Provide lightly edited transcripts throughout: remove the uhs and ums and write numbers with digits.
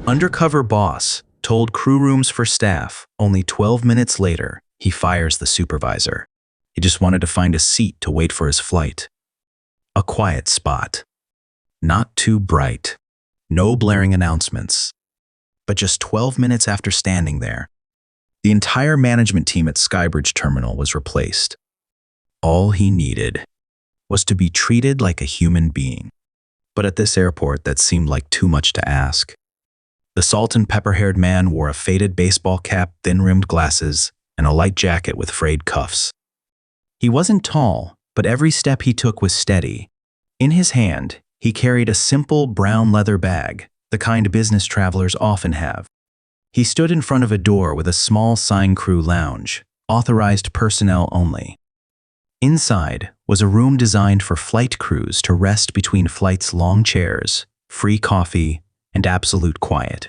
Undercover boss told crew rooms for staff. Only 12 minutes later, he fires the supervisor. He just wanted to find a seat to wait for his flight. A quiet spot. Not too bright. No blaring announcements. But just 12 minutes after standing there, the entire management team at Skybridge Terminal was replaced. All he needed was to be treated like a human being. But at this airport, that seemed like too much to ask. The salt and pepper-haired man wore a faded baseball cap, thin-rimmed glasses, and a light jacket with frayed cuffs. He wasn't tall, but every step he took was steady. In his hand, he carried a simple brown leather bag, the kind business travelers often have. He stood in front of a door with a small sign, Crew Lounge, authorized personnel only. Inside was a room designed for flight crews to rest between flights, long chairs, free coffee, and absolute quiet.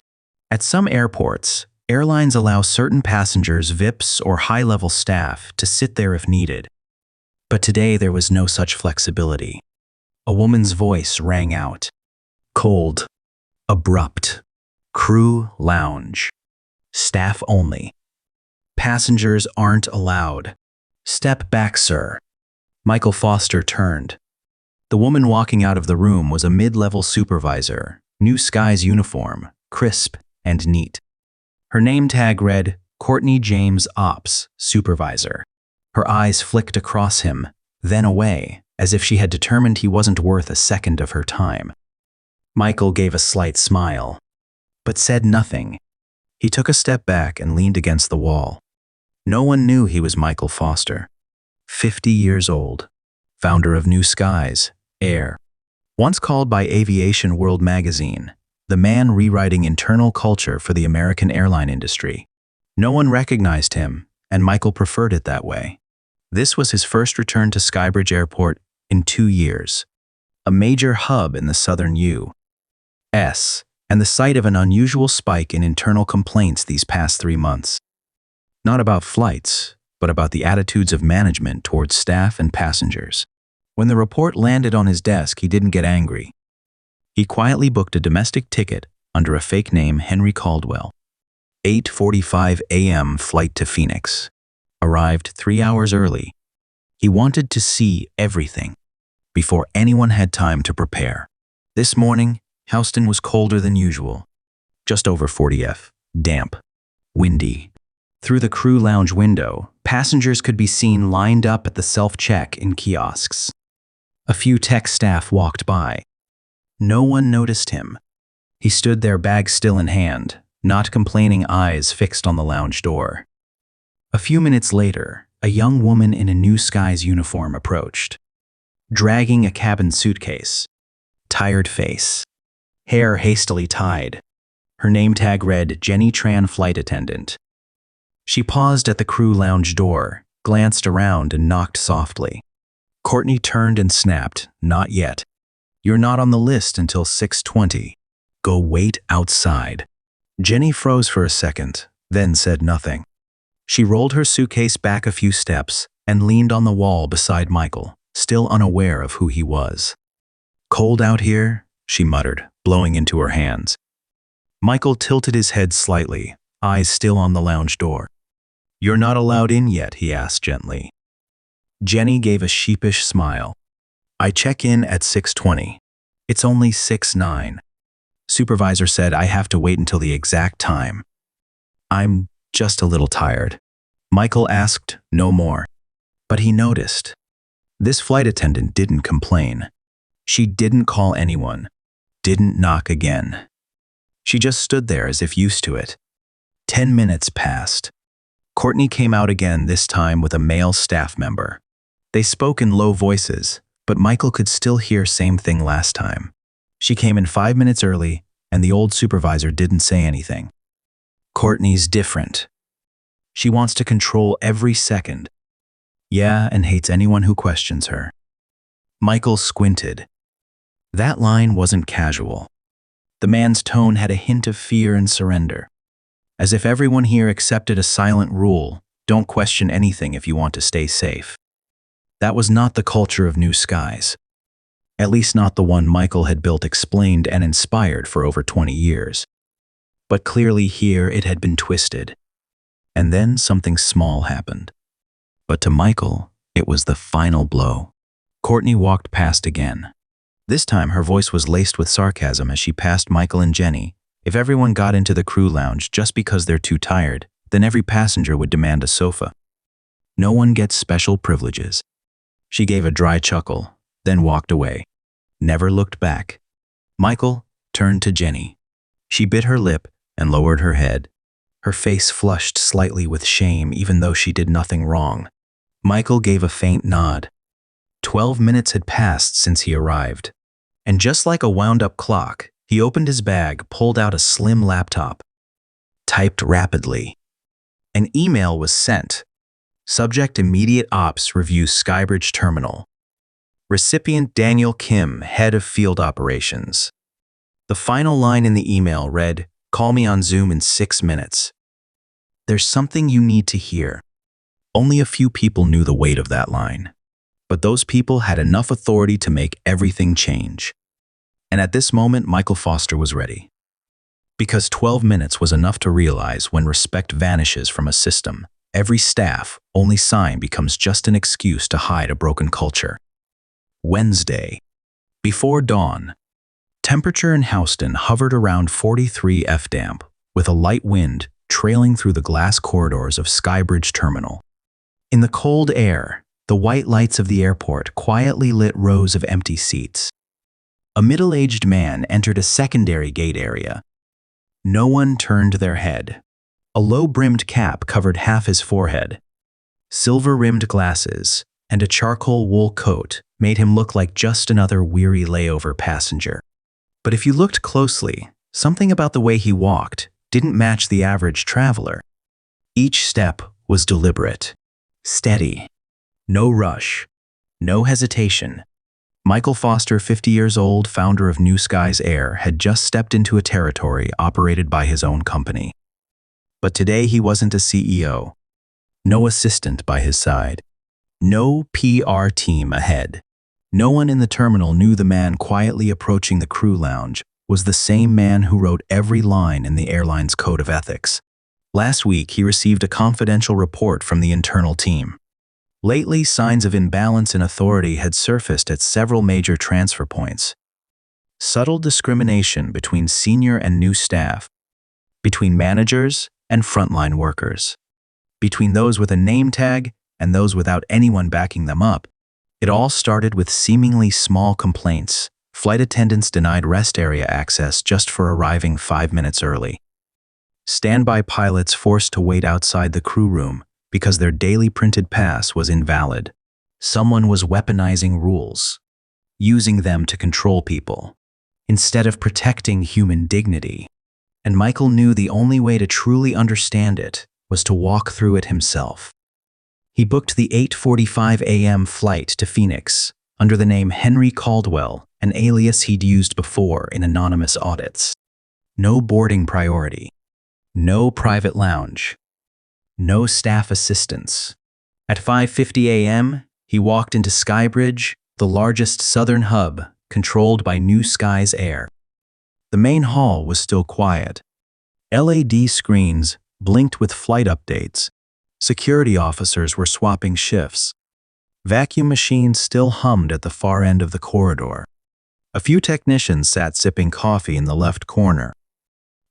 At some airports, airlines allow certain passengers, VIPs, or high-level staff to sit there if needed. But today there was no such flexibility. A woman's voice rang out. Cold, abrupt. Crew Lounge. Staff only. Passengers aren't allowed. Step back, sir. Michael Foster turned. The woman walking out of the room was a mid-level supervisor, New Skies uniform, crisp and neat. Her name tag read, Courtney James Ops, Supervisor. Her eyes flicked across him, then away, as if she had determined he wasn't worth a second of her time. Michael gave a slight smile, but said nothing. He took a step back and leaned against the wall. No one knew he was Michael Foster, 50 years old, founder of New Skies, Air. Once called by Aviation World magazine, the man rewriting internal culture for the American airline industry. No one recognized him, and Michael preferred it that way. This was his first return to Skybridge Airport in 2 years, a major hub in the southern U.S., and the site of an unusual spike in internal complaints these past 3 months. Not about flights, but about the attitudes of management towards staff and passengers. When the report landed on his desk, he didn't get angry. He quietly booked a domestic ticket under a fake name, Henry Caldwell. 8:45 a.m. flight to Phoenix. Arrived 3 hours early. He wanted to see everything before anyone had time to prepare. This morning, Houston was colder than usual. Just over 40 F. Damp. Windy. Through the crew lounge window, passengers could be seen lined up at the self-check-in kiosks. A few tech staff walked by. No one noticed him. He stood there, bag still in hand, not complaining, eyes fixed on the lounge door. A few minutes later, a young woman in a New Skies uniform approached, dragging a cabin suitcase. Tired face. Hair hastily tied. Her name tag read, Jenny Tran, flight attendant. She paused at the crew lounge door, glanced around, and knocked softly. Courtney turned and snapped, Not yet. You're not on the list until 6:20. Go wait outside. Jenny froze for a second, then said nothing. She rolled her suitcase back a few steps and leaned on the wall beside Michael, still unaware of who he was. Cold out here, she muttered, blowing into her hands. Michael tilted his head slightly, eyes still on the lounge door. You're not allowed in yet, he asked gently. Jenny gave a sheepish smile. I check in at 6:20. It's only 6:09. Supervisor said I have to wait until the exact time. I'm just a little tired. Michael asked no more. But he noticed. This flight attendant didn't complain. She didn't call anyone. Didn't knock again. She just stood there as if used to it. 10 minutes passed. Courtney came out again, this time with a male staff member. They spoke in low voices, but Michael could still hear same thing last time. She came in 5 minutes early, and the old supervisor didn't say anything. Courtney's different. She wants to control every second. Yeah, and hates anyone who questions her. Michael squinted. That line wasn't casual. The man's tone had a hint of fear and surrender. As if everyone here accepted a silent rule, don't question anything if you want to stay safe. That was not the culture of New Skies. At least not the one Michael had built, explained, and inspired for over 20 years. But clearly here it had been twisted. And then something small happened. But to Michael, it was the final blow. Courtney walked past again. This time her voice was laced with sarcasm as she passed Michael and Jenny. If everyone got into the crew lounge just because they're too tired, then every passenger would demand a sofa. No one gets special privileges. She gave a dry chuckle, then walked away. Never looked back. Michael turned to Jenny. She bit her lip and lowered her head. Her face flushed slightly with shame even though she did nothing wrong. Michael gave a faint nod. 12 minutes had passed since he arrived. And just like a wound-up clock, he opened his bag, pulled out a slim laptop. Typed rapidly. An email was sent. Subject: Immediate Ops Review Skybridge Terminal. Recipient: Daniel Kim, Head of Field Operations. The final line in the email read, "Call me on Zoom in 6 minutes." There's something you need to hear. Only a few people knew the weight of that line. But those people had enough authority to make everything change. And at this moment, Michael Foster was ready. Because 12 minutes was enough to realize when respect vanishes from a system, every staff only sign becomes just an excuse to hide a broken culture. Wednesday. Before dawn. Temperature in Houston hovered around 43 F-damp, with a light wind trailing through the glass corridors of Skybridge Terminal. In the cold air, the white lights of the airport quietly lit rows of empty seats. A middle-aged man entered a secondary gate area. No one turned their head. A low-brimmed cap covered half his forehead. Silver-rimmed glasses and a charcoal wool coat made him look like just another weary layover passenger. But if you looked closely, something about the way he walked didn't match the average traveler. Each step was deliberate, steady, no rush, no hesitation. Michael Foster, 50 years old, founder of New Skies Air, had just stepped into a territory operated by his own company. But today he wasn't a CEO. No assistant by his side. No PR team ahead. No one in the terminal knew the man quietly approaching the crew lounge was the same man who wrote every line in the airline's code of ethics. Last week, he received a confidential report from the internal team. Lately, signs of imbalance in authority had surfaced at several major transfer points. Subtle discrimination between senior and new staff, between managers and frontline workers, between those with a name tag and those without anyone backing them up. It all started with seemingly small complaints. Flight attendants denied rest area access just for arriving 5 minutes early. Standby pilots forced to wait outside the crew room because their daily printed pass was invalid. Someone was weaponizing rules, using them to control people, instead of protecting human dignity. And Michael knew the only way to truly understand it was to walk through it himself. He booked the 8:45 a.m. flight to Phoenix under the name Henry Caldwell, an alias he'd used before in anonymous audits. No boarding priority. No private lounge. No staff assistance. At 5:50 a.m., he walked into Skybridge, the largest southern hub controlled by New Skies Air. The main hall was still quiet. LED screens blinked with flight updates. Security officers were swapping shifts. Vacuum machines still hummed at the far end of the corridor. A few technicians sat sipping coffee in the left corner.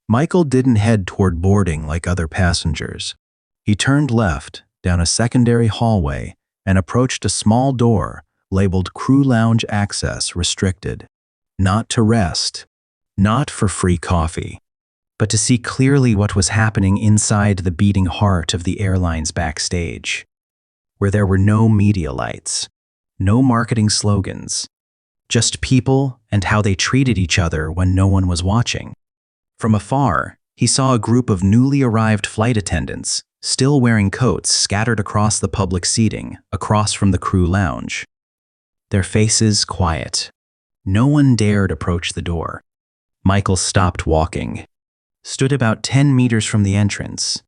Michael didn't head toward boarding like other passengers. He turned left down a secondary hallway and approached a small door labeled Crew Lounge Access Restricted. Not to rest, not for free coffee, but to see clearly what was happening inside the beating heart of the airline's backstage, where there were no media lights, no marketing slogans, just people and how they treated each other when no one was watching. From afar, he saw a group of newly arrived flight attendants, still wearing coats, scattered across the public seating, across from the crew lounge. Their faces quiet. No one dared approach the door. Michael stopped walking, stood about 10 meters from the entrance.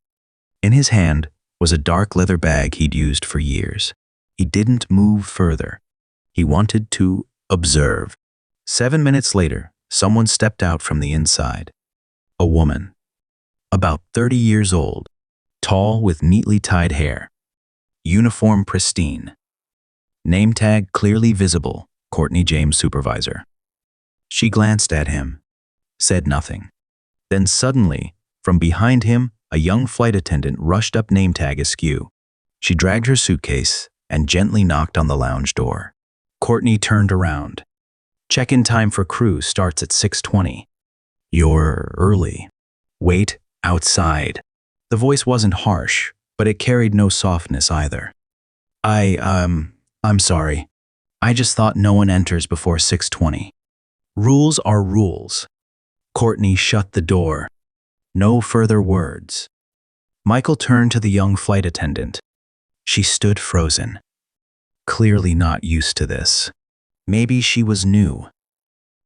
In his hand was a dark leather bag he'd used for years. He didn't move further. He wanted to observe. 7 minutes later, someone stepped out from the inside. A woman. about 30 years old, tall with neatly tied hair, uniform pristine, name tag clearly visible, Courtney James Supervisor. She glanced at him, said nothing. Then suddenly, from behind him, a young flight attendant rushed up name tag askew. She dragged her suitcase and gently knocked on the lounge door. Courtney turned around. Check-in time for crew starts at 6:20. You're early. Wait outside. The voice wasn't harsh, but it carried no softness either. I'm sorry. I just thought no one enters before 6:20. Rules are rules. Courtney shut the door. No further words. Michael turned to the young flight attendant. She stood frozen, clearly not used to this. Maybe she was new.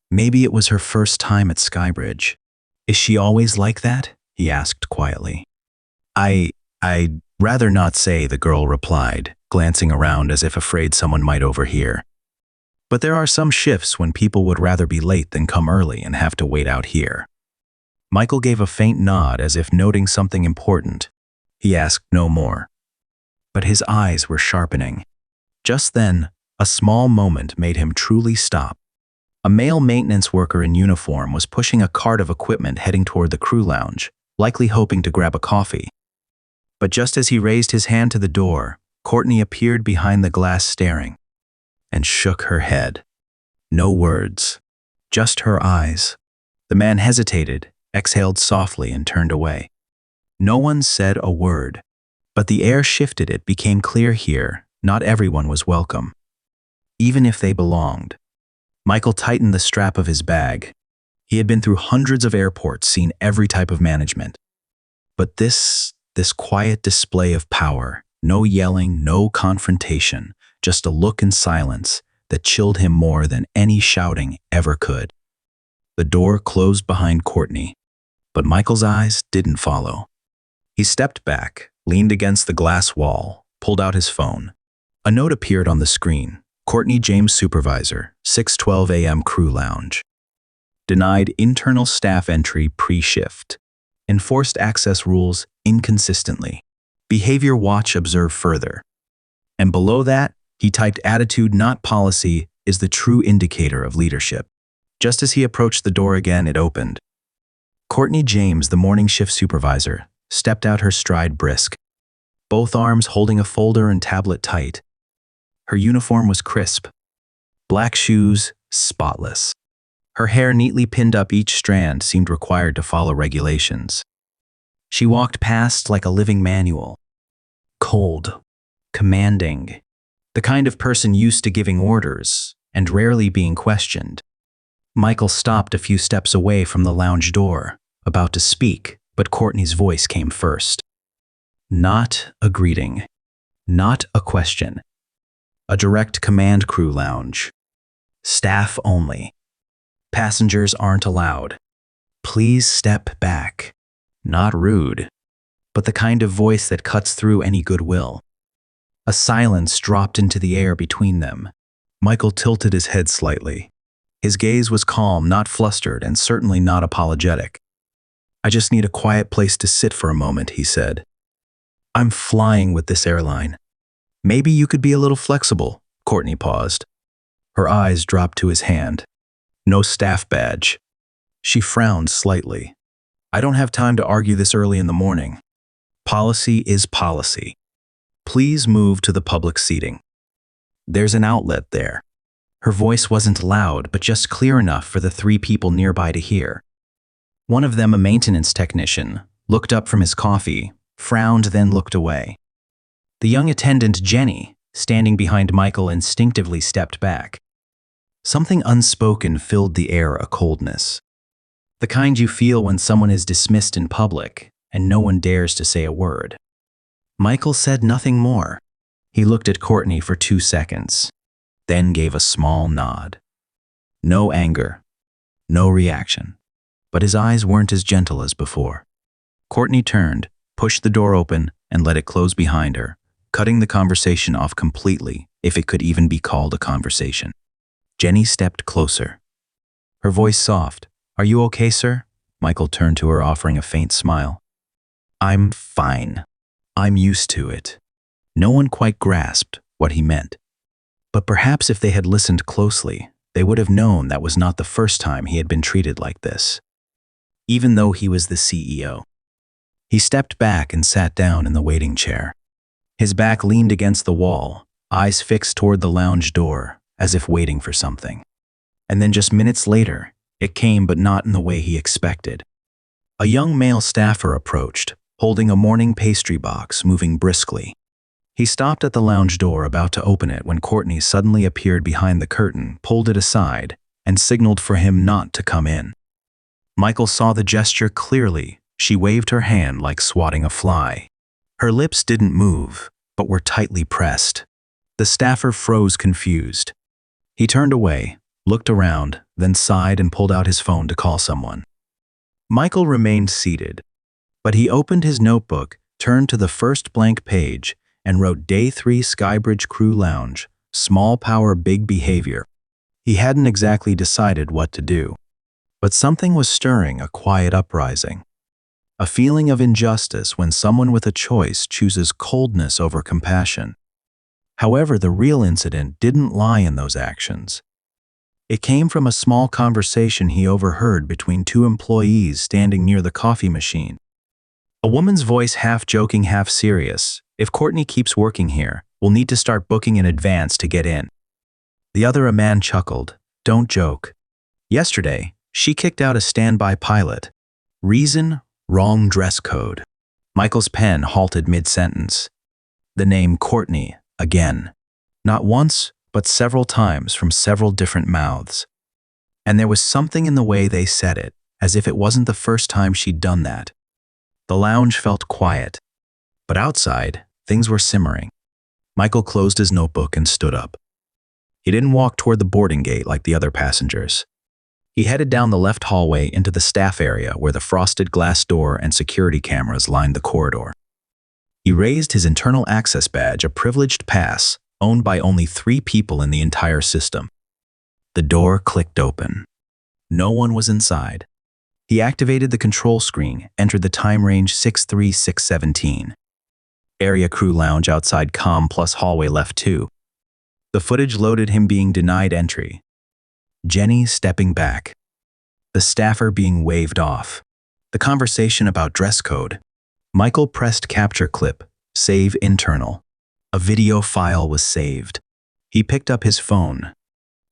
Maybe it was her first time at Skybridge. Is she always like that? He asked quietly. I'd rather not say, the girl replied, glancing around as if afraid someone might overhear. But there are some shifts when people would rather be late than come early and have to wait out here. Michael gave a faint nod as if noting something important. He asked no more. But his eyes were sharpening. Just then, a small moment made him truly stop. A male maintenance worker in uniform was pushing a cart of equipment heading toward the crew lounge, likely hoping to grab a coffee. But just as he raised his hand to the door, Courtney appeared behind the glass staring, and shook her head. No words, just her eyes. The man hesitated, exhaled softly, and turned away. No one said a word, but the air shifted. It became clear here, not everyone was welcome, even if they belonged. Michael tightened the strap of his bag. He had been through hundreds of airports, seen every type of management. But this quiet display of power, no yelling, no confrontation, just a look and silence that chilled him more than any shouting ever could. The door closed behind Courtney, but Michael's eyes didn't follow. He stepped back, leaned against the glass wall, pulled out his phone. A note appeared on the screen. Courtney James Supervisor, 6:12 a.m. Crew Lounge. Denied internal staff entry pre-shift. Enforced access rules inconsistently. Behavior watch observe further. And below that, he typed, attitude not policy is the true indicator of leadership. Just as he approached the door again, it opened. Courtney James, the morning shift supervisor, stepped out, her stride brisk, both arms holding a folder and tablet tight. Her uniform was crisp. Black shoes, spotless. Her hair neatly pinned up, each strand seemed required to follow regulations. She walked past like a living manual. Cold, commanding, the kind of person used to giving orders and rarely being questioned. Michael stopped a few steps away from the lounge door, about to speak, but Courtney's voice came first. Not a greeting, not a question. A direct command. Crew lounge. Staff only. Passengers aren't allowed. Please step back. Not rude, but the kind of voice that cuts through any goodwill. A silence dropped into the air between them. Michael tilted his head slightly. His gaze was calm, not flustered, and certainly not apologetic. I just need a quiet place to sit for a moment, he said. I'm flying with this airline. Maybe you could be a little flexible. Courtney paused. Her eyes dropped to his hand. No staff badge. She frowned slightly. I don't have time to argue this early in the morning. Policy is policy. Please move to the public seating. There's an outlet there. Her voice wasn't loud, but just clear enough for the three people nearby to hear. One of them, a maintenance technician, looked up from his coffee, frowned, then looked away. The young attendant, Jenny, standing behind Michael, instinctively stepped back. Something unspoken filled the air, a coldness. The kind you feel when someone is dismissed in public and no one dares to say a word. Michael said nothing more. He looked at Courtney for 2 seconds, then gave a small nod. No anger, no reaction, but his eyes weren't as gentle as before. Courtney turned, pushed the door open, and let it close behind her, cutting the conversation off completely, if it could even be called a conversation. Jenny stepped closer. Her voice soft. Are you okay, sir? Michael turned to her, offering a faint smile. I'm fine. I'm used to it. No one quite grasped what he meant. But perhaps if they had listened closely, they would have known that was not the first time he had been treated like this. Even though he was the CEO. He stepped back and sat down in the waiting chair. His back leaned against the wall, eyes fixed toward the lounge door, as if waiting for something. And then just minutes later, it came, but not in the way he expected. A young male staffer approached, holding a morning pastry box, moving briskly. He stopped at the lounge door, about to open it, when Courtney suddenly appeared behind the curtain, pulled it aside, and signaled for him not to come in. Michael saw the gesture clearly. She waved her hand like swatting a fly. Her lips didn't move, but were tightly pressed. The staffer froze, confused. He turned away, looked around, then sighed and pulled out his phone to call someone. Michael remained seated, but he opened his notebook, turned to the first blank page, and wrote Day 3 Skybridge Crew Lounge, small power, big behavior. He hadn't exactly decided what to do, but something was stirring, a quiet uprising. A feeling of injustice when someone with a choice chooses coldness over compassion. However, the real incident didn't lie in those actions. It came from a small conversation he overheard between two employees standing near the coffee machine. A woman's voice, half joking, half serious. If Courtney keeps working here, we'll need to start booking in advance to get in. The other, a man, chuckled. Don't joke. Yesterday, she kicked out a standby pilot. Reason? Wrong dress code. Michael's pen halted mid-sentence. The name Courtney, again. Not once, but several times from several different mouths. And there was something in the way they said it, as if it wasn't the first time she'd done that. The lounge felt quiet, but outside, things were simmering. Michael closed his notebook and stood up. He didn't walk toward the boarding gate like the other passengers. He headed down the left hallway into the staff area where the frosted glass door and security cameras lined the corridor. He raised his internal access badge, a privileged pass owned by only 3 people in the entire system. The door clicked open. No one was inside. He activated the control screen, entered the time range 63617. Area crew lounge outside comm plus hallway left 2. The footage loaded him being denied entry. Jenny stepping back. The staffer being waved off. The conversation about dress code. Michael pressed capture clip, save internal. A video file was saved. He picked up his phone.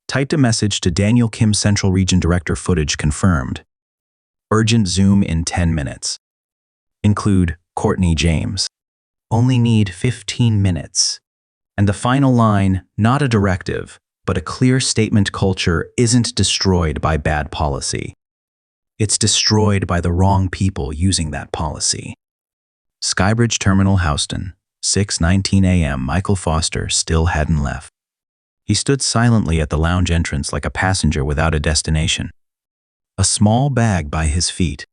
Typed a message to Daniel Kim, Central Region Director. Footage confirmed. Urgent Zoom in 10 minutes. Include Courtney James. Only need 15 minutes. And the final line, not a directive, but a clear statement: culture isn't destroyed by bad policy. It's destroyed by the wrong people using that policy. Skybridge Terminal, Houston, 6:19 a.m. Michael Foster still hadn't left. He stood silently at the lounge entrance like a passenger without a destination. A small bag by his feet.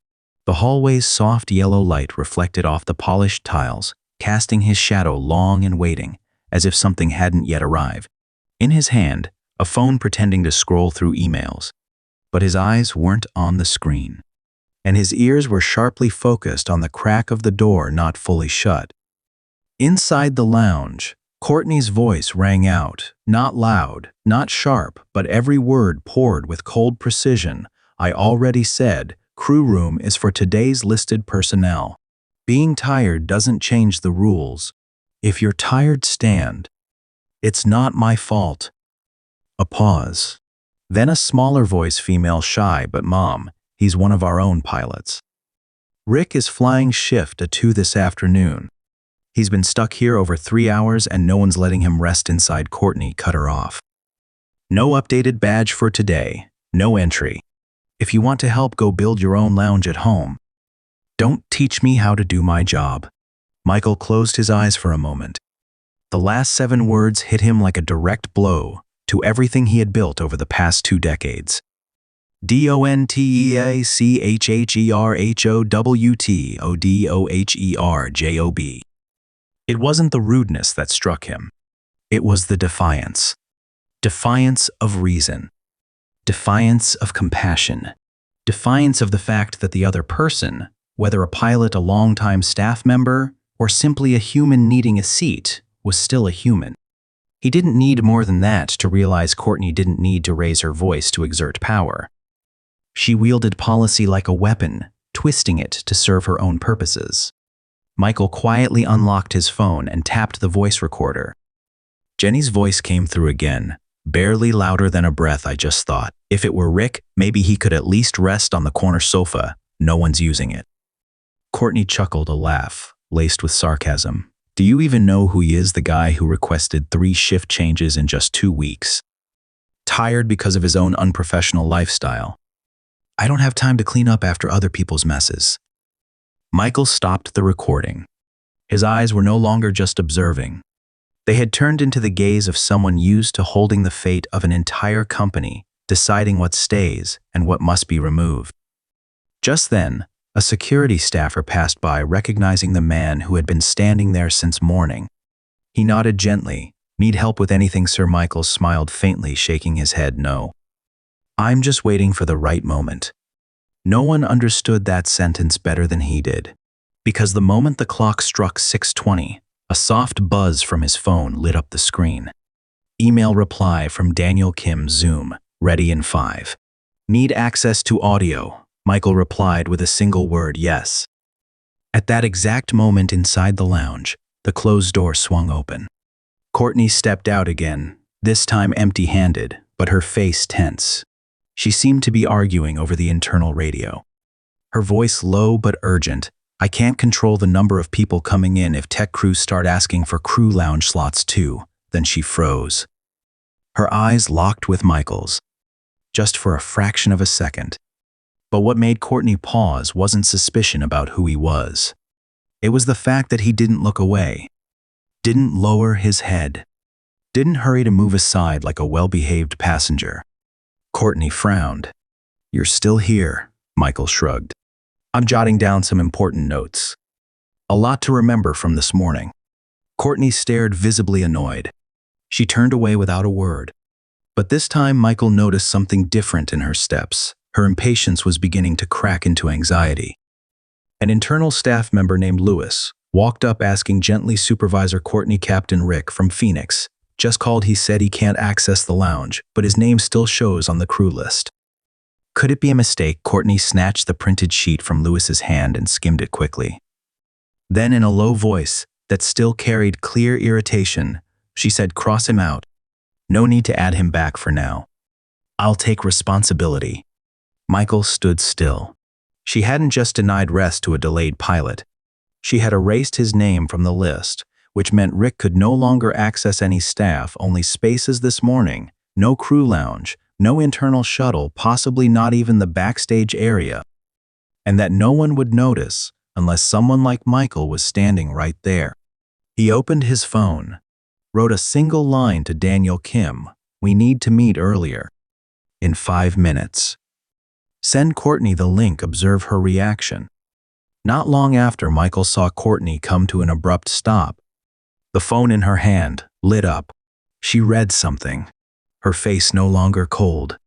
The hallway's soft yellow light reflected off the polished tiles, casting his shadow long and waiting, as if something hadn't yet arrived. In his hand, a phone, pretending to scroll through emails. But his eyes weren't on the screen, and his ears were sharply focused on the crack of the door not fully shut. Inside the lounge, Courtney's voice rang out, not loud, not sharp, but every word poured with cold precision. I already said, crew room is for today's listed personnel. Being tired doesn't change the rules. If you're tired, stand. It's not my fault. A pause. Then a smaller voice, female, shy, but Mom, he's one of our own pilots. Rick is flying shift at 2 this afternoon. He's been stuck here over 3 hours and no one's letting him rest inside. Courtney cut her off. No updated badge for today. No entry. If you want to help, go build your own lounge at home. Don't teach me how to do my job. Michael closed his eyes for a moment. The last 7 words hit him like a direct blow to everything he had built over the past 2 decades. DONTEACHERHOWTODOHERJOB. It wasn't the rudeness that struck him. It was the defiance. Defiance of reason. Defiance of compassion. Defiance of the fact that the other person Whether a pilot, a longtime staff member, or simply a human needing a seat, was still a human. He didn't need more than that to realize Courtney didn't need to raise her voice to exert power. She wielded policy like a weapon, twisting it to serve her own purposes. Michael quietly unlocked his phone and tapped the voice recorder. Jenny's voice came through again, barely louder than a breath. I just thought, if it were Rick, maybe he could at least rest on the corner sofa. No one's using it. Courtney chuckled, a laugh, laced with sarcasm. Do you even know who he is, the guy who requested 3 shift changes in just 2 weeks? Tired because of his own unprofessional lifestyle. I don't have time to clean up after other people's messes. Michael stopped the recording. His eyes were no longer just observing. They had turned into the gaze of someone used to holding the fate of an entire company, deciding what stays and what must be removed. Just then, a security staffer passed by, recognizing the man who had been standing there since morning. He nodded gently. Need help with anything, sir? Michael smiled faintly, shaking his head no. I'm just waiting for the right moment. No one understood that sentence better than he did. Because the moment the clock struck 6:20, a soft buzz from his phone lit up the screen. Email reply from Daniel Kim, Zoom, ready in 5. Need access to audio. Michael replied with a single word, yes. At that exact moment inside the lounge, the closed door swung open. Courtney stepped out again, this time empty-handed, but her face tense. She seemed to be arguing over the internal radio. Her voice low but urgent. I can't control the number of people coming in. If tech crews start asking for crew lounge slots too. Then she froze. Her eyes locked with Michael's. Just for a fraction of a second. But what made Courtney pause wasn't suspicion about who he was. It was the fact that he didn't look away. Didn't lower his head. Didn't hurry to move aside like a well-behaved passenger. Courtney frowned. You're still here, Michael shrugged. I'm jotting down some important notes. A lot to remember from this morning. Courtney stared, visibly annoyed. She turned away without a word. But this time Michael noticed something different in her steps. Her impatience was beginning to crack into anxiety. An internal staff member named Lewis walked up asking gently, Supervisor Courtney, Captain Rick from Phoenix. Just called. He said he can't access the lounge, but his name still shows on the crew list. Could it be a mistake? Courtney snatched the printed sheet from Lewis's hand and skimmed it quickly. Then in a low voice that still carried clear irritation, she said, cross him out. No need to add him back for now. I'll take responsibility. Michael stood still. She hadn't just denied rest to a delayed pilot. She had erased his name from the list, which meant Rick could no longer access any staff, only spaces this morning, no crew lounge, no internal shuttle, possibly not even the backstage area. And that no one would notice unless someone like Michael was standing right there. He opened his phone, wrote a single line to Daniel Kim, we need to meet earlier. In 5 minutes. Send Courtney the link, observe her reaction. Not long after, Michael saw Courtney come to an abrupt stop. The phone in her hand lit up. She read something. Her face no longer cold.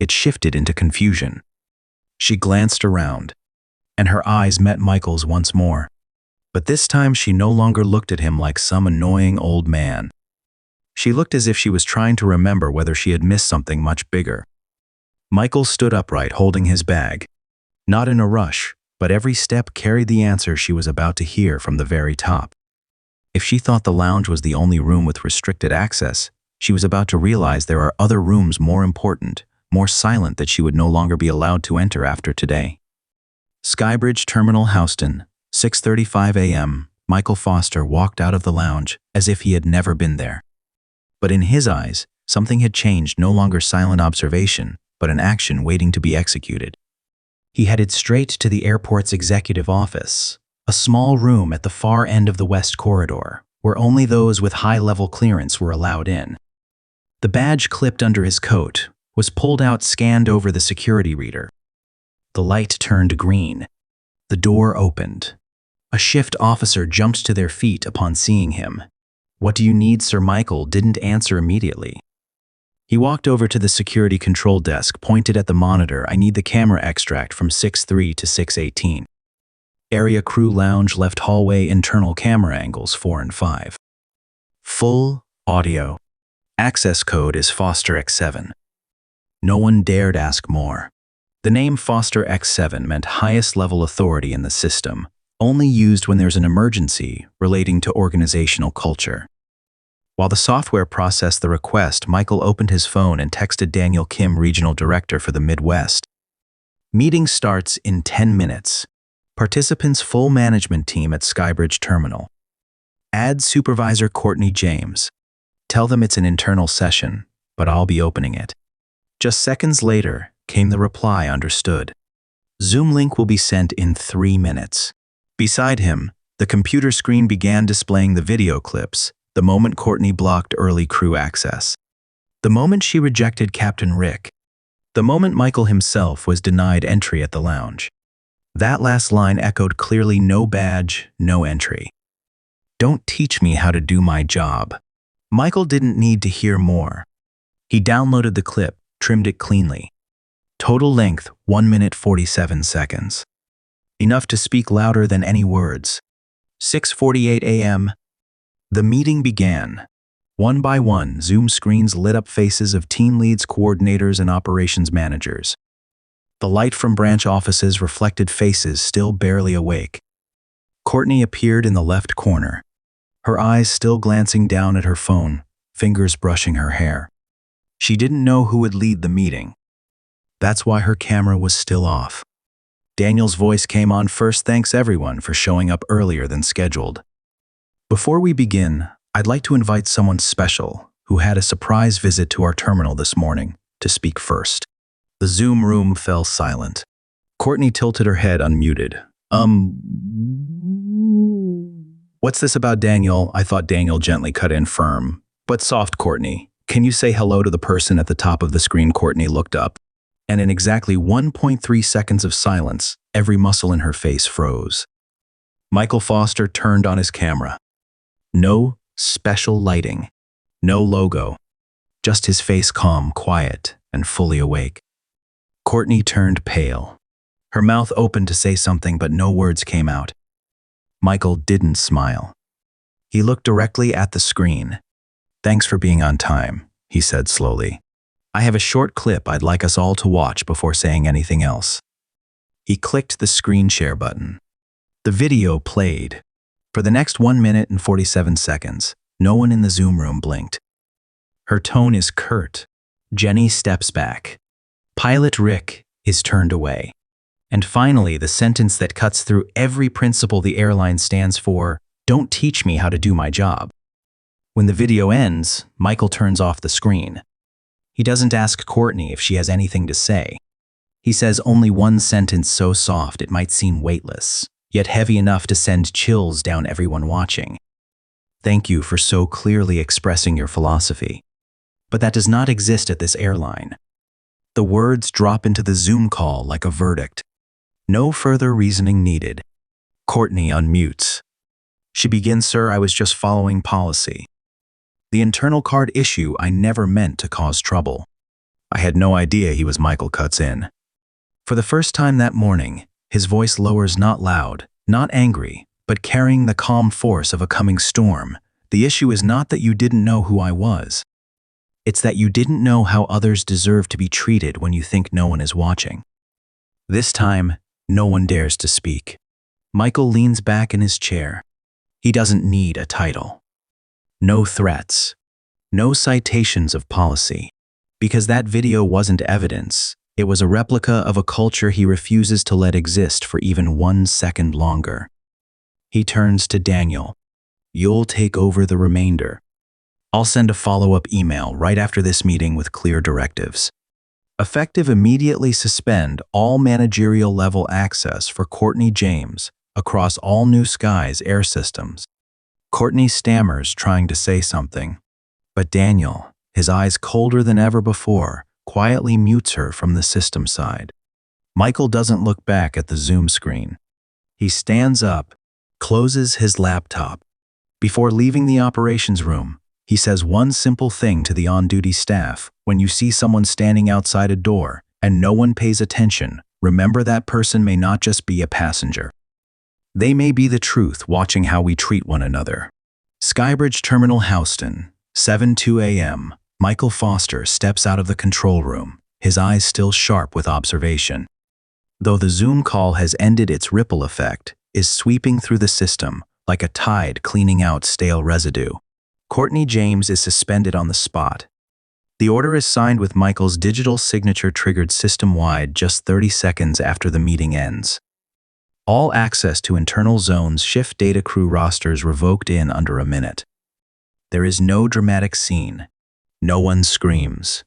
It shifted into confusion. She glanced around, and her eyes met Michael's once more. But this time she no longer looked at him like some annoying old man. She looked as if she was trying to remember whether she had missed something much bigger. Michael stood upright, holding his bag. Not in a rush, but every step carried the answer she was about to hear from the very top. If she thought the lounge was the only room with restricted access, she was about to realize there are other rooms more important, more silent, that she would no longer be allowed to enter after today. Skybridge Terminal, Houston, 6:35 a.m. Michael Foster walked out of the lounge as if he had never been there. But in his eyes, something had changed, no longer silent observation, but an action waiting to be executed. He headed straight to the airport's executive office, a small room at the far end of the West Corridor, where only those with high-level clearance were allowed in. The badge clipped under his coat was pulled out, scanned over the security reader. The light turned green. The door opened. A shift officer jumped to their feet upon seeing him. What do you need, sir? Michael didn't answer immediately. He walked over to the security control desk, pointed at the monitor. I need the camera extract from 6:3 to 6:18. Area crew lounge, left hallway, internal camera angles 4 and 5. Full audio. Access code is Foster X7. No one dared ask more. The name Foster X7 meant highest level authority in the system, only used when there's an emergency relating to organizational culture. While the software processed the request, Michael opened his phone and texted Daniel Kim, Regional Director for the Midwest. Meeting starts in 10 minutes. Participants full management team at Skybridge Terminal. Add Supervisor Courtney James. Tell them it's an internal session, but I'll be opening it. Just seconds later came the reply, understood. Zoom link will be sent in 3 minutes. Beside him, the computer screen began displaying the video clips, the moment Courtney blocked early crew access. The moment she rejected Captain Rick. The moment Michael himself was denied entry at the lounge. That last line echoed clearly: no badge, no entry. Don't teach me how to do my job. Michael didn't need to hear more. He downloaded the clip, trimmed it cleanly. Total length, 1 minute 47 seconds. Enough to speak louder than any words. 6:48 a.m. The meeting began. One by one, Zoom screens lit up faces of team leads, coordinators, and operations managers. The light from branch offices reflected faces still barely awake. Courtney appeared in the left corner, her eyes still glancing down at her phone, fingers brushing her hair. She didn't know who would lead the meeting. That's why her camera was still off. Daniel's voice came on first. Thanks everyone for showing up earlier than scheduled. Before we begin, I'd like to invite someone special who had a surprise visit to our terminal this morning to speak first. The Zoom room fell silent. Courtney tilted her head, unmuted. What's this about, Daniel? I thought Daniel gently cut in firm. But soft, Courtney. Can you say hello to the person at the top of the screen? Courtney looked up, and in exactly 1.3 seconds of silence, every muscle in her face froze. Michael Foster turned on his camera. No special lighting, no logo, just his face calm, quiet, and fully awake. Courtney turned pale. Her mouth opened to say something, but no words came out. Michael didn't smile. He looked directly at the screen. Thanks for being on time, he said slowly. I have a short clip I'd like us all to watch before saying anything else. He clicked the screen share button. The video played. For the next 1 minute and 47 seconds, no one in the Zoom room blinked. Her tone is curt. Jenny steps back. Pilot Rick is turned away. And finally, the sentence that cuts through every principle the airline stands for: don't teach me how to do my job. When the video ends, Michael turns off the screen. He doesn't ask Courtney if she has anything to say. He says only one sentence so soft it might seem weightless, yet heavy enough to send chills down everyone watching. Thank you for so clearly expressing your philosophy. But that does not exist at this airline. The words drop into the Zoom call like a verdict. No further reasoning needed. Courtney unmutes. She begins, Sir, I was just following policy. The internal card issue, I never meant to cause trouble. I had no idea he was. Michael cuts in. For the first time that morning, his voice lowers, not loud, not angry, but carrying the calm force of a coming storm. The issue is not that you didn't know who I was. It's that you didn't know how others deserve to be treated when you think no one is watching. This time, no one dares to speak. Michael leans back in his chair. He doesn't need a title. No threats. No citations of policy. Because that video wasn't evidence. It was a replica of a culture he refuses to let exist for even 1 second longer. He turns to Daniel. You'll take over the remainder. I'll send a follow-up email right after this meeting with clear directives. Effective, immediately suspend all managerial level access for Courtney James across all New Skies air systems. Courtney stammers, trying to say something, but Daniel, his eyes colder than ever before, quietly mutes her from the system side. Michael doesn't look back at the Zoom screen. He stands up, closes his laptop. Before leaving the operations room, he says one simple thing to the on-duty staff: when you see someone standing outside a door and no one pays attention, remember that person may not just be a passenger. They may be the truth watching how we treat one another. Skybridge Terminal, Houston, 7:02 a.m. Michael Foster steps out of the control room, his eyes still sharp with observation. Though the Zoom call has ended, its ripple effect is sweeping through the system like a tide cleaning out stale residue. Courtney James is suspended on the spot. The order is signed with Michael's digital signature triggered system-wide just 30 seconds after the meeting ends. All access to internal zones shift data crew rosters revoked in under a minute. There is no dramatic scene. No one screams.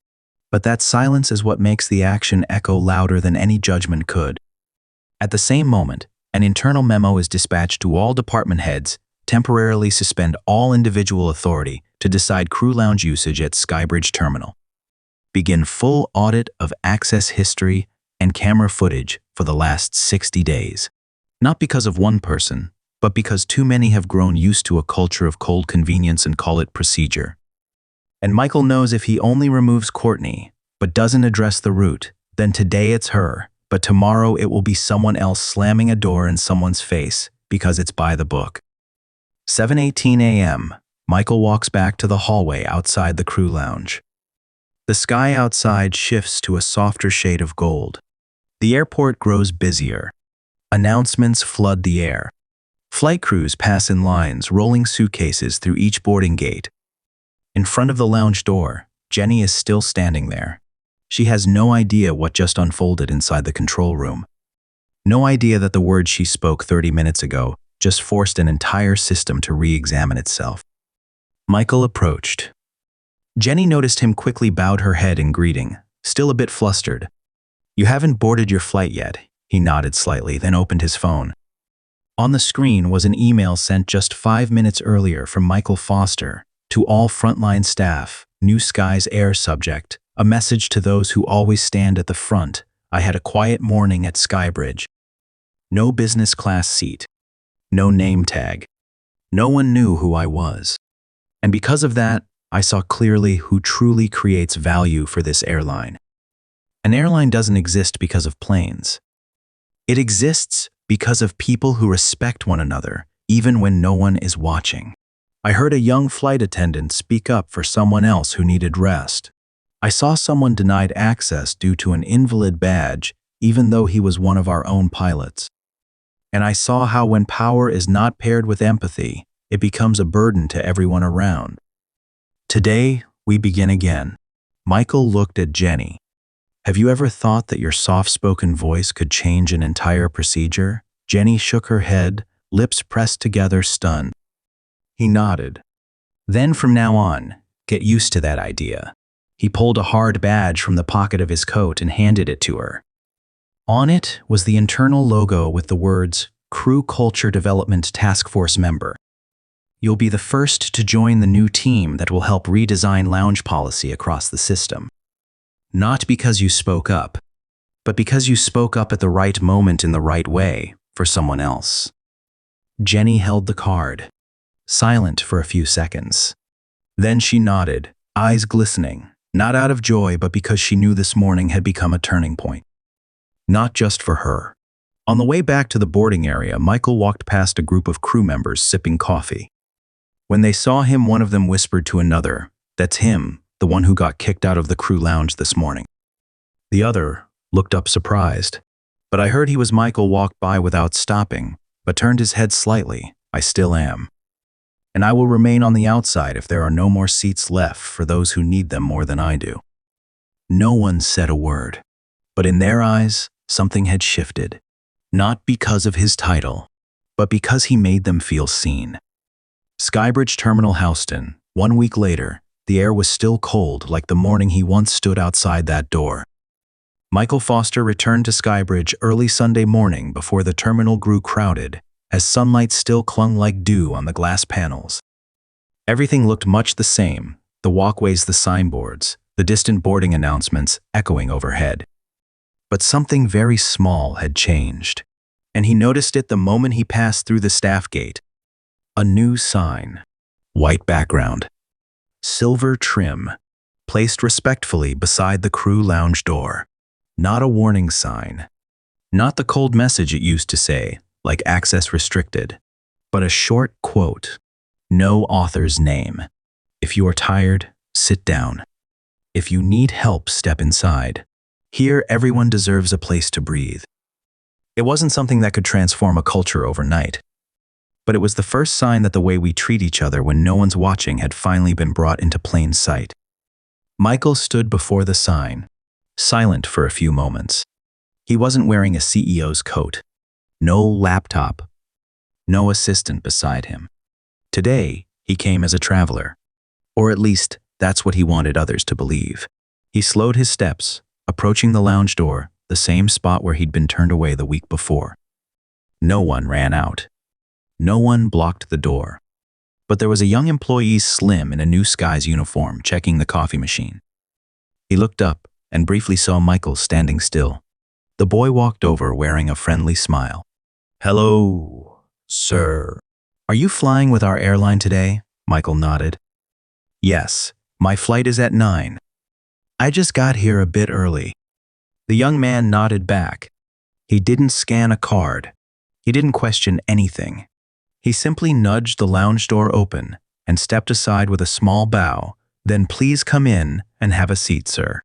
But that silence is what makes the action echo louder than any judgment could. At the same moment, an internal memo is dispatched to all department heads, temporarily suspend all individual authority to decide crew lounge usage at Skybridge Terminal. Begin full audit of access history and camera footage for the last 60 days. Not because of one person, but because too many have grown used to a culture of cold convenience and call it procedure. And Michael knows if he only removes Courtney, but doesn't address the root, then today it's her, but tomorrow it will be someone else slamming a door in someone's face because it's by the book. 7:18 a.m. Michael walks back to the hallway outside the crew lounge. The sky outside shifts to a softer shade of gold. The airport grows busier. Announcements flood the air. Flight crews pass in lines, rolling suitcases through each boarding gate. In front of the lounge door, Jenny is still standing there. She has no idea what just unfolded inside the control room. No idea that the words she spoke 30 minutes ago just forced an entire system to re-examine itself. Michael approached. Jenny noticed him, quickly bowed her head in greeting, still a bit flustered. "You haven't boarded your flight yet," he nodded slightly, then opened his phone. On the screen was an email sent just 5 minutes earlier from Michael Foster to all frontline staff, New Skies Air subject, a message to those who always stand at the front. "I had a quiet morning at Skybridge. No business class seat. No name tag. No one knew who I was. And because of that, I saw clearly who truly creates value for this airline. An airline doesn't exist because of planes. It exists because of people who respect one another, even when no one is watching. I heard a young flight attendant speak up for someone else who needed rest. I saw someone denied access due to an invalid badge, even though he was one of our own pilots. And I saw how when power is not paired with empathy, it becomes a burden to everyone around. Today, we begin again." Michael looked at Jenny. "Have you ever thought that your soft-spoken voice could change an entire procedure?" Jenny shook her head, lips pressed together, stunned. He nodded. "Then from now on, get used to that idea." He pulled a hard badge from the pocket of his coat and handed it to her. On it was the internal logo with the words, "Crew Culture Development Task Force Member." "You'll be the first to join the new team that will help redesign lounge policy across the system. Not because you spoke up, but because you spoke up at the right moment in the right way for someone else." Jenny held the card, silent for a few seconds. Then she nodded, eyes glistening, not out of joy but because she knew this morning had become a turning point. Not just for her. On the way back to the boarding area, Michael walked past a group of crew members sipping coffee. When they saw him, one of them whispered to another, "That's him, the one who got kicked out of the crew lounge this morning." The other looked up surprised. "But I heard he was." Michael walked by without stopping, but turned his head slightly. "I still am. And I will remain on the outside if there are no more seats left for those who need them more than I do." No one said a word, but in their eyes, something had shifted. Not because of his title, but because he made them feel seen. Skybridge Terminal, Houston. 1 week later, the air was still cold like the morning he once stood outside that door. Michael Foster returned to Skybridge early Sunday morning before the terminal grew crowded, as sunlight still clung like dew on the glass panels. Everything looked much the same, the walkways, the signboards, the distant boarding announcements echoing overhead. But something very small had changed, and he noticed it the moment he passed through the staff gate. A new sign. White background. Silver trim. Placed respectfully beside the crew lounge door. Not a warning sign. Not the cold message it used to say, like access restricted, but a short quote, no author's name. If you are tired, sit down. If you need help, step inside. Here, everyone deserves a place to breathe. It wasn't something that could transform a culture overnight, but it was the first sign that the way we treat each other when no one's watching had finally been brought into plain sight. Michael stood before the sign, silent for a few moments. He wasn't wearing a CEO's coat, no laptop, no assistant beside him. Today, he came as a traveler, or at least that's what he wanted others to believe. He slowed his steps, approaching the lounge door, the same spot where he'd been turned away the week before. No one ran out. No one blocked the door. But there was a young employee, slim in a New Skies uniform, checking the coffee machine. He looked up and briefly saw Michael standing still. The boy walked over wearing a friendly smile. "Hello, sir. Are you flying with our airline today?" Michael nodded. "Yes, my flight is at 9. I just got here a bit early." The young man nodded back. He didn't scan a card. He didn't question anything. He simply nudged the lounge door open and stepped aside with a small bow. "Then please come in and have a seat, sir.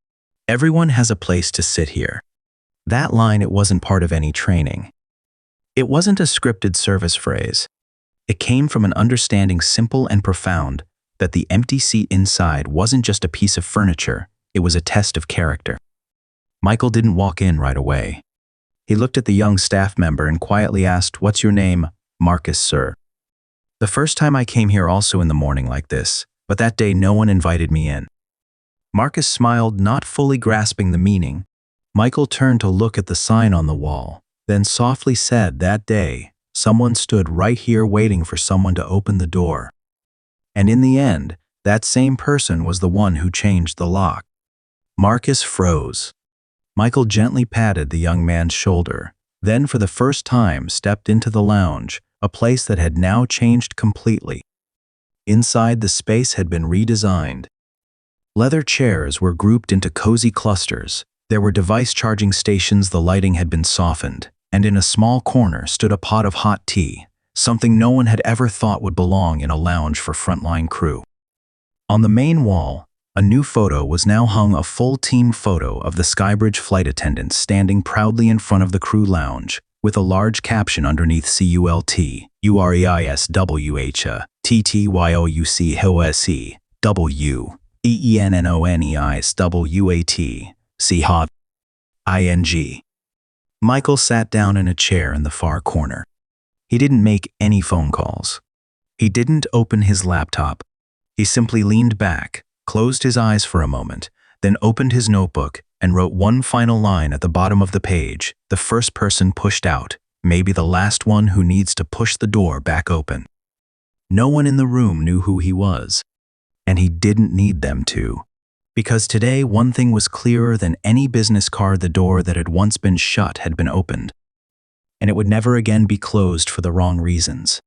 Everyone has a place to sit here." That line, it wasn't part of any training. It wasn't a scripted service phrase. It came from an understanding simple and profound that the empty seat inside wasn't just a piece of furniture, it was a test of character. Michael didn't walk in right away. He looked at the young staff member and quietly asked, "What's your name?" "Marcus, sir. The first time I came here also in the morning like this, but that day no one invited me in." Marcus smiled, not fully grasping the meaning. Michael turned to look at the sign on the wall, then softly said, "That day, someone stood right here waiting for someone to open the door. And in the end, that same person was the one who changed the lock." Marcus froze. Michael gently patted the young man's shoulder, then for the first time stepped into the lounge, a place that had now changed completely. Inside, the space had been redesigned. Leather chairs were grouped into cozy clusters. There were device charging stations, the lighting had been softened, and in a small corner stood a pot of hot tea, something no one had ever thought would belong in a lounge for frontline crew. On the main wall, a new photo was now hung, a full team photo of the Skybridge flight attendants standing proudly in front of the crew lounge, with a large caption underneath: "CULT, UREISWH, TTYOUC HOSE, W, EENNONEISWAT, CHOV, ING." Michael sat down in a chair in the far corner. He didn't make any phone calls. He didn't open his laptop. He simply leaned back, closed his eyes for a moment, then opened his notebook and wrote one final line at the bottom of the page: "The first person pushed out, maybe the last one who needs to push the door back open." No one in the room knew who he was, and he didn't need them to. Because today, one thing was clearer than any business card: the door that had once been shut had been opened, and it would never again be closed for the wrong reasons.